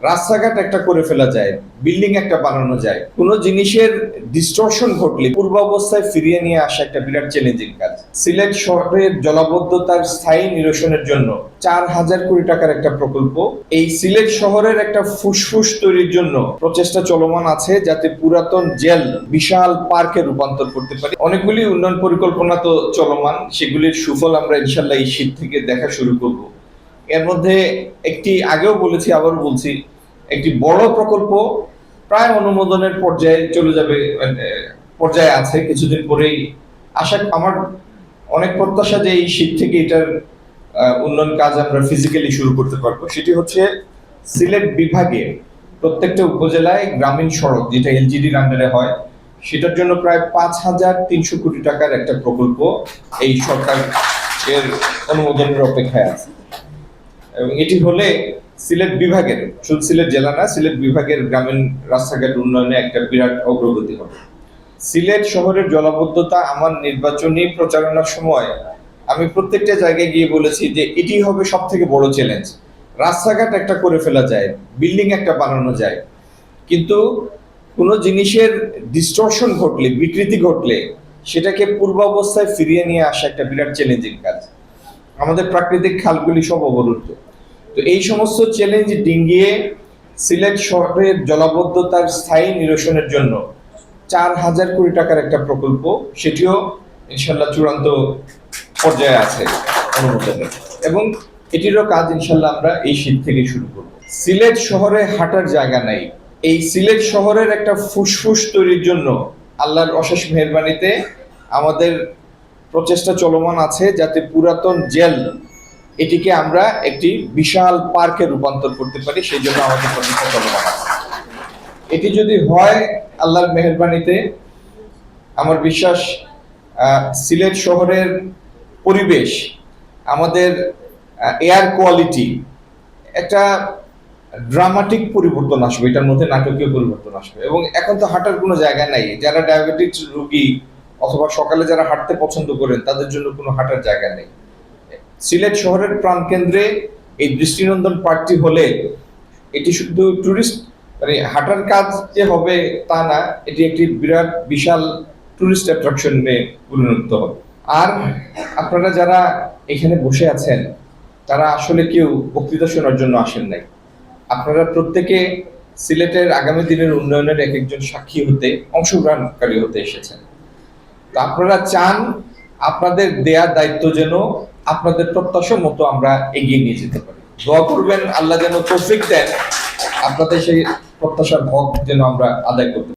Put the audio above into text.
রাস্তাঘাট একটা করে ফেলা যায়, বিল্ডিং একটা বানানো যায়। কোনো জিনিসের ডিস্টরশন ঘটলে পূর্বাবস্থায় ফিরিয়ে নিয়ে আসা একটা বিরাট চ্যালেঞ্জিং কাজ। সিলেট শহরের জলাবদ্ধতার স্থায়ী নিরসনের জন্য 4,000 কোটি টাকার একটা প্রকল্প, এই সিলেট শহরের একটা ফুসফুস তৈরির জন্য প্রচেষ্টা চলমান আছে, যাতে পুরাতন জেল বিশাল পার্কে রূপান্তর করতে পারি। অনেকগুলি উন্নয়ন পরিকল্পনা তো চলমান, সেগুলির সুফল আমরা ইনশাল্লাহ এই শীত থেকে দেখা শুরু করব। এর মধ্যে একটি আগেও বলেছি, আবারও বলছি, একটি বড় প্রকল্প প্রায় অনুমোদনের পর্যায়ে চলে যাবে, পর্যায়ে আছে। কিছুদিন পরেই আমার অনেক প্রত্যাশা যে এই শীত থেকে এটার উন্নয়ন কাজ আমরা ফিজিক্যালি শুরু করতে পারবো। সেটি হচ্ছে সিলেট বিভাগে প্রত্যেকটা উপজেলায় গ্রামীণ সড়ক, যেটা এলজিডির আন্ডারে হয়, সেটার জন্য প্রায় 5,300 কোটি টাকার একটা প্রকল্প এই সরকার এর অনুমোদনের অপেক্ষায় আছে। এবং এটি হলে সিলেট বিভাগের, শুধু সিলেট জেলা না, সিলেট বিভাগের গ্রামীণ রাস্তাঘাট উন্নয়নে একটা বিরাট অগ্রগতি হবে। সিলেট শহরের জলাবদ্ধতা আমার নির্বাচনী প্রচারণার সময় আমি প্রত্যেকটা জায়গায় গিয়ে বলেছি যে এটি হবে সব থেকে বড় চ্যালেঞ্জ। রাস্তাঘাট একটা করে ফেলা যায়, বিল্ডিং একটা বানানো যায়, কিন্তু কোনো জিনিসের ডিস্টরশন ঘটলে, বিকৃতি ঘটলে সেটাকে পূর্বাবস্থায় ফিরিয়ে নিয়ে আসা একটা বিরাট চ্যালেঞ্জিং কাজ। আমাদের প্রাকৃতিক খালগুলি সব অবরুদ্ধ। তো এই সমস্ত চ্যালেঞ্জ ডিঙ্গিয়ে সিলেট শহরের জলাবদ্ধতার স্থায়ী নিরসনের জন্য 4,000 কোটি টাকার একটা প্রকল্প, সেটিও ইনশাল্লাহ চূড়ান্ত পর্যায়ে আছে অনুমোদনের, এবং এটিরও কাজ ইনশাল্লাহ আমরা এই শীত থেকে শুরু করব। সিলেট শহরে হাঁটার জায়গা নাই, এই সিলেট শহরের একটা ফুসফুস তৈরির জন্য আল্লাহর অশেষ মেহেরবানিতে আমাদের প্রচেষ্টা চলমান আছে, যাতে পুরাতন জেল এটিকে আমরা একটি বিশাল পার্কে রূপান্তর করতে পারি। সেই জন্য আমাদের প্রচেষ্টা চলমান আছে। এটি যদি হয় আল্লাহর মেহেরবানিতে, আমার বিশ্বাস সিলেট শহরের পরিবেশ, আমাদের এয়ার কোয়ালিটি একটা ড্রামাটিক পরিবর্তন আসবে, এটার মধ্যে নাটকীয় পরিবর্তন আসবে। এবং এখন তো হাঁটার কোনো জায়গা নাই, যারা ডায়াবেটিস রোগী অথবা সকালে যারা হাঁটতে পছন্দ করেন তাদের জন্য কোনো হাঁটার জায়গা নেই। সিলেট শহরের প্রাণকেন্দ্রে এই দৃষ্টিনন্দন পার্কটি হলে এটি শুধু টুরিস্ট, মানে হাঁটার কাজ যে হবে তা না, এটি একটি বিরাট বিশাল টুরিস্ট অ্যাট্রাকশনে পরিণত হবে। আর আপনারা যারা এখানে বসে আছেন তারা আসলে কেউ বক্তৃতা শোনার জন্য আসেন নাই। আপনারা প্রত্যেকে সিলেটের আগামী দিনের উন্নয়নের এক একজন সাক্ষী হতে, অংশগ্রহণকারী হতে এসেছেন। তো আপনারা চান আপনাদের দেয়া দায়িত্ব যেন আপনাদের প্রত্যাশা মতো আমরা এগিয়ে নিয়ে যেতে পারি। দোয়া করবেন আল্লাহ যেন তৌফিক দেন আপনাদের সেই প্রত্যাশার হক যেন আমরা আদায় করতে পারি।